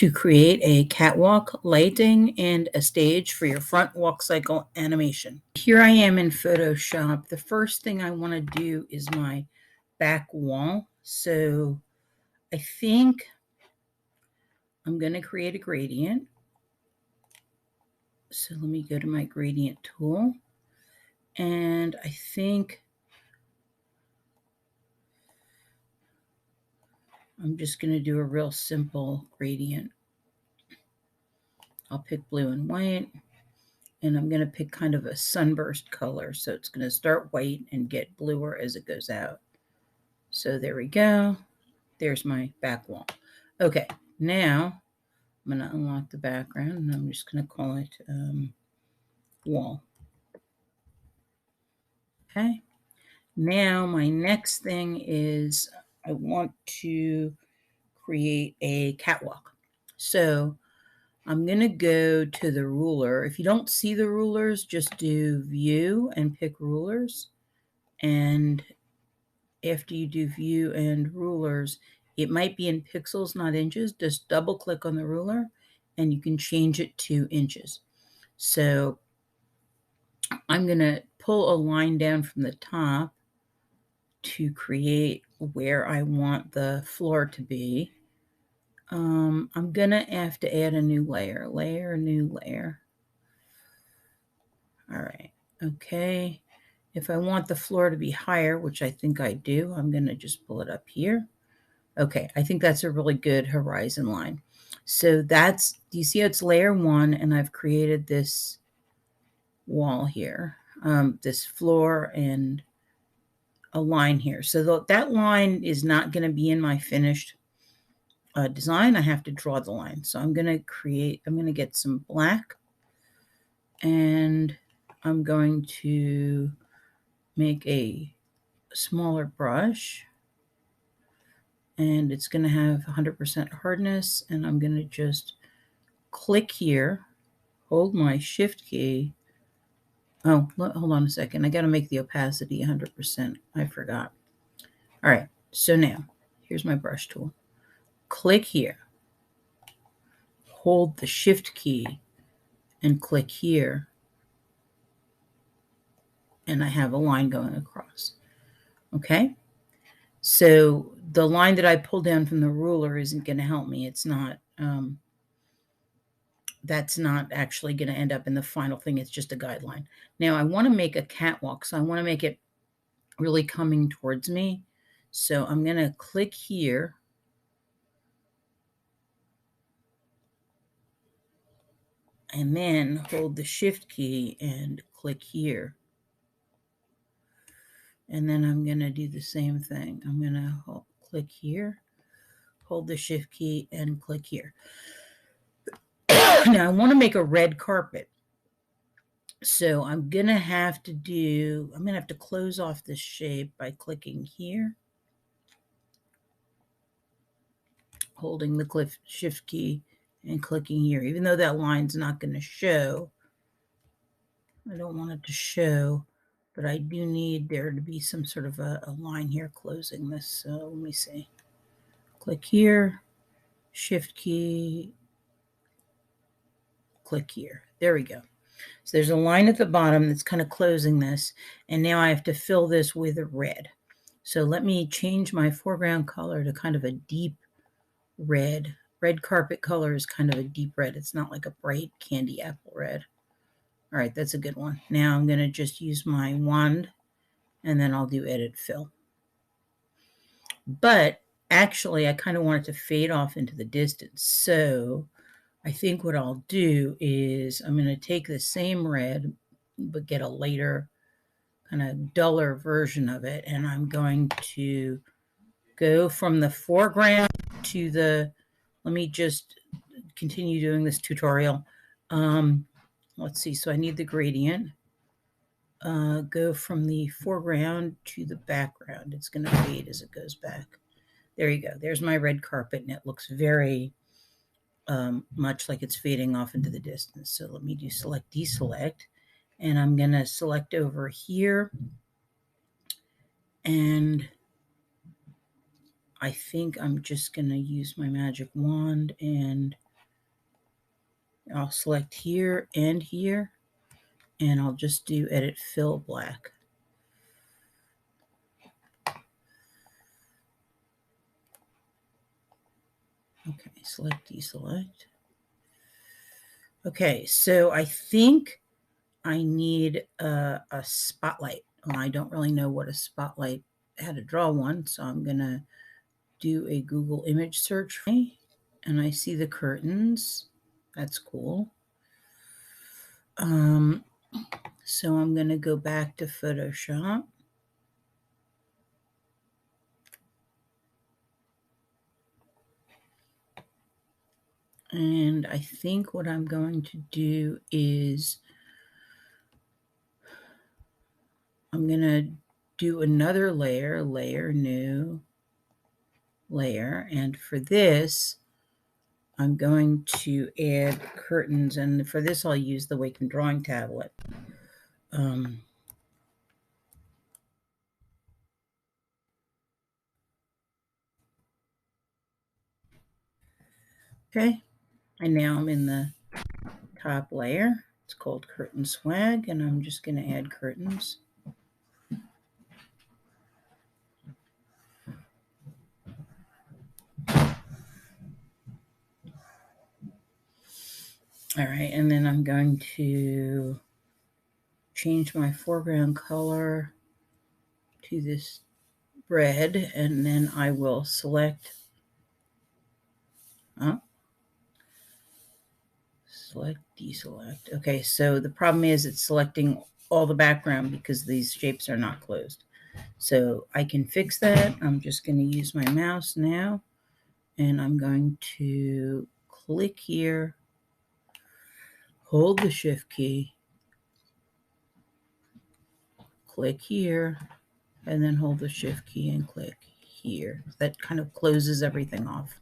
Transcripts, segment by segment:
To create a catwalk, lighting, and a stage for your front walk cycle animation. Here I am in Photoshop. The first thing I want to do is my back wall. So I think I'm going to create a gradient. So let me go to my gradient tool. And I think I'm just going to do a real simple gradient. I'll pick blue and white, and I'm going to pick kind of a sunburst color. So it's going to start white and get bluer as it goes out. So there we go. There's my back wall. Okay, now I'm going to unlock the background, and I'm just going to call it wall. Okay. Now my next thing is I want to create a catwalk. So I'm going to go to the ruler. If you don't see the rulers, just do view and pick rulers. And after you do view and rulers, it might be in pixels, not inches. Just double click on the ruler and you can change it to inches. So I'm going to pull a line down from the top to create where I want the floor to be. I'm going to have to add a new layer, new layer. All right. Okay. If I want the floor to be higher, which I think I do, I'm going to just pull it up here. Okay. I think that's a really good horizon line. So that's, do you see how it's layer 1 and I've created this wall here, this floor and a line here. So that line is not going to be in my finished design. I have to draw the line. So I'm going to get some black and I'm going to make a smaller brush and it's going to have 100% hardness, and I'm going to just click here, hold my shift key. Oh, hold on a second. I got to make the opacity 100%. I forgot. All right. So now here's my brush tool. Click here, hold the shift key and click here. And I have a line going across. Okay. So the line that I pulled down from the ruler isn't going to help me. It's not, that's not actually going to end up in the final thing. It's just a guideline. Now I want to make a catwalk. So I want to make it really coming towards me. So I'm going to click here. And then hold the shift key and click here. And then I'm going to do the same thing. I'm going to click here, hold the shift key and click here. Now I want to make a red carpet. So I'm going to have to close off this shape by clicking here, holding the shift key and clicking here. Even though that line's not going to show, I don't want it to show, but I do need there to be some sort of a line here closing this. So let me see. Click here, shift key, click here. There we go. So there's a line at the bottom that's kind of closing this, and now I have to fill this with red. So let me change my foreground color to kind of a deep red. Red carpet color is kind of a deep red. It's not like a bright candy apple red. All right, that's a good one. Now I'm going to just use my wand, and then I'll do edit fill. But actually, I kind of want it to fade off into the distance. So I think what I'll do is I'm going to take the same red, but get a lighter, kind of duller version of it. And I'm going to go from the foreground to the, let me just continue doing this tutorial. Let's see. So I need the gradient. Go from the foreground to the background. It's going to fade as it goes back. There you go. There's my red carpet, and it looks very much like it's fading off into the distance. So let me do select, deselect, and I'm going to select over here. And I think I'm just going to use my magic wand and I'll select here and here, and I'll just do edit fill black. Okay, select, deselect. Okay, so I think I need a spotlight. Well, I don't really know what a spotlight, how to draw one, so I'm gonna do a Google image search, and I see the curtains. That's cool. So I'm gonna go back to Photoshop. And I think what I'm going to do is I'm going to do another layer, new, layer. And for this, I'm going to add curtains. And for this, I'll use the Wacom drawing tablet. Okay, and now I'm in the top layer. It's called Curtain Swag, and I'm just going to add curtains. All right, and then I'm going to change my foreground color to this red, and then I will select, select, deselect. Okay, so the problem is it's selecting all the background because these shapes are not closed. So I can fix that. I'm just going to use my mouse now, and I'm going to click here, hold the shift key, click here, and then hold the shift key and click here. That kind of closes everything off.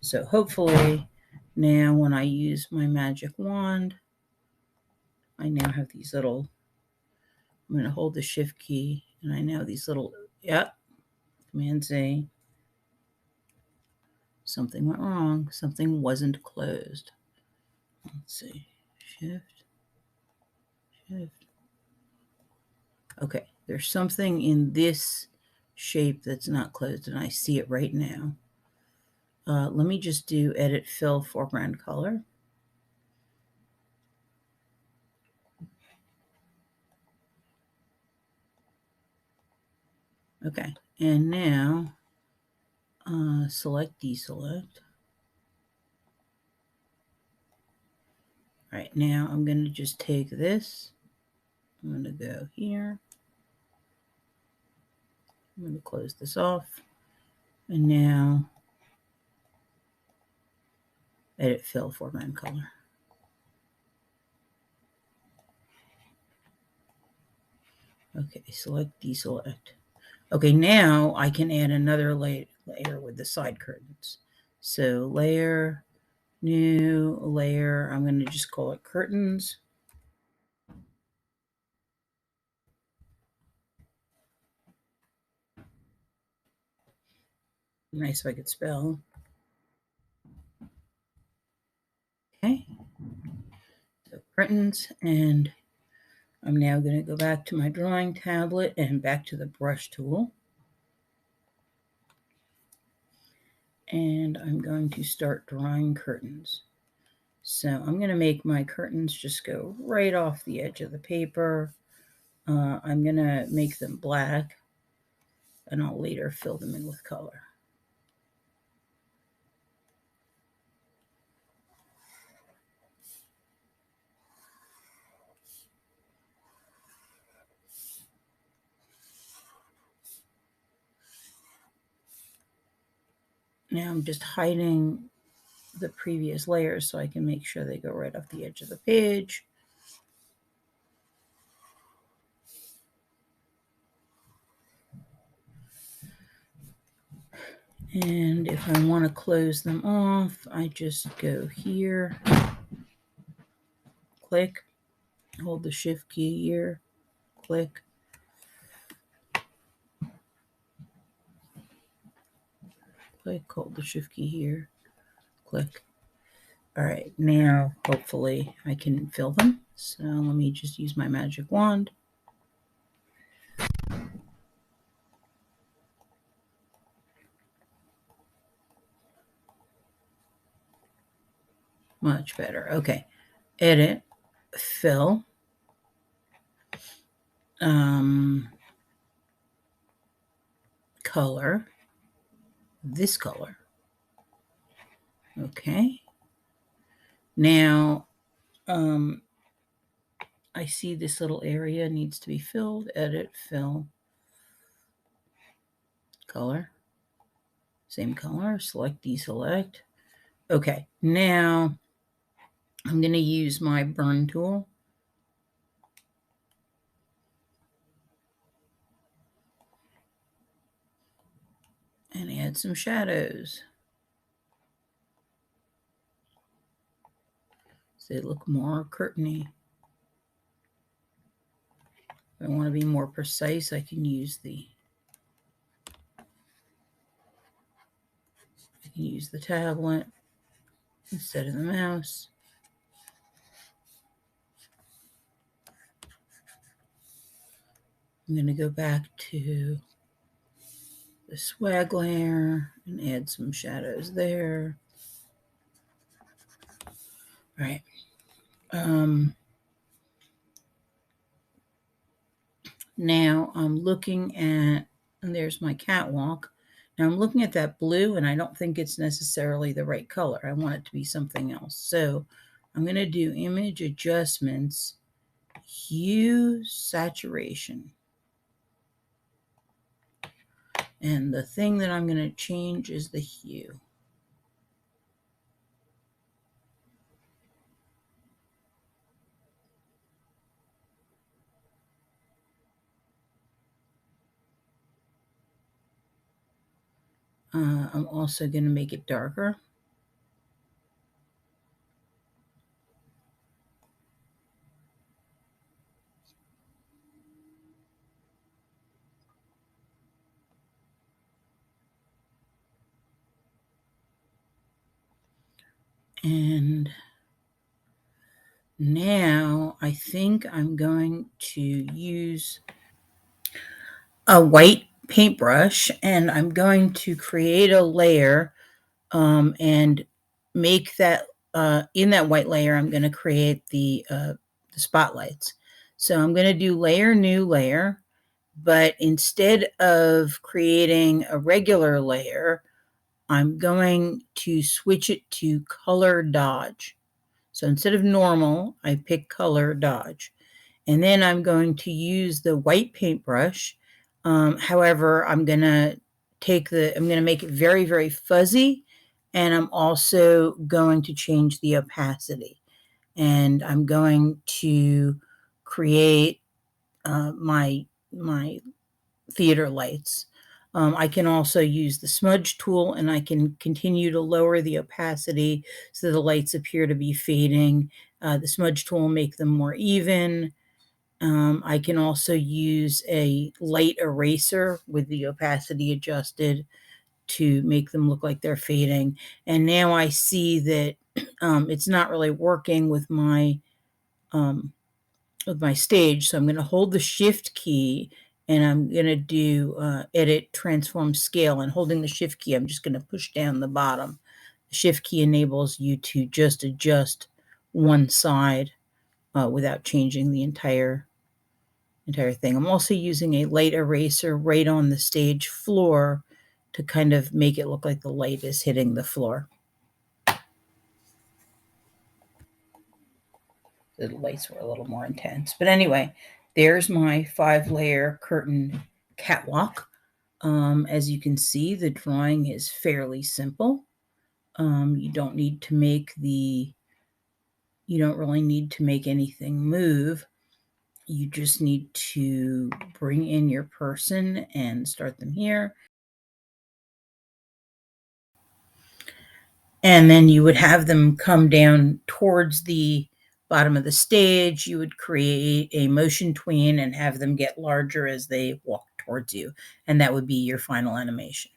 So hopefully now when I use my magic wand, I now have these little, I'm going to hold the shift key, and I now have these little, yep, Command Z. Something went wrong. Something wasn't closed. Let's see. Shift, shift. Okay, there's something in this shape that's not closed, and I see it right now. Let me just do edit fill foreground color. Okay, and now select, deselect. All right, now I'm going to just take this. I'm going to go here. I'm going to close this off. And now edit fill foreground color. Okay, select, deselect. Okay, now I can add another layer with the side curtains. So layer, new layer, I'm going to just call it curtains. Nice if I could spell. Okay, so curtains, and I'm now going to go back to my drawing tablet and back to the brush tool. And I'm going to start drawing curtains. So I'm going to make my curtains just go right off the edge of the paper. I'm going to make them black, and I'll later fill them in with color. Now I'm just hiding the previous layers so I can make sure they go right off the edge of the page. And if I want to close them off, I just go here, click, hold the shift key here, click, click, hold the shift key here, click. All right, now hopefully I can fill them. So let me just use my magic wand. Much better. Okay. Edit, fill, color, this color. Okay. Now, I see this little area needs to be filled. Edit, fill, color, same color, select, deselect. Okay, now I'm going to use my burn tool. And add some shadows. So they look more curtainy. If I want to be more precise, I can use the tablet instead of the mouse. I'm going to go back to the swag layer and add some shadows there. All right. Now I'm looking at, and there's my catwalk. Now I'm looking at that blue, and I don't think it's necessarily the right color. I want it to be something else. So I'm going to do image adjustments, hue, saturation. And the thing that I'm going to change is the hue. I'm also going to make it darker. And now I think I'm going to use a white paintbrush, and I'm going to create a layer and make that in that white layer. I'm going to create the spotlights. So I'm going to do layer, new layer, but instead of creating a regular layer, I'm going to switch it to color dodge. So instead of normal, I pick color dodge. And then I'm going to use the white paintbrush. However, I'm going to make it very, very fuzzy. And I'm also going to change the opacity. And I'm going to create my theater lights. I can also use the smudge tool, and I can continue to lower the opacity so the lights appear to be fading. The smudge tool will make them more even. I can also use a light eraser with the opacity adjusted to make them look like they're fading. And now I see that it's not really working um, with my stage. So I'm going to hold the shift key, and I'm going to do edit, transform, scale. And holding the shift key, I'm just going to push down the bottom. The shift key enables you to just adjust one side without changing the entire thing. I'm also using a light eraser right on the stage floor to kind of make it look like the light is hitting the floor. The lights were a little more intense. But anyway, there's my 5-layer curtain catwalk. As you can see, the drawing is fairly simple. You don't really need to make anything move. You just need to bring in your person and start them here. And then you would have them come down towards the bottom of the stage. You would create a motion tween and have them get larger as they walk towards you. And that would be your final animation.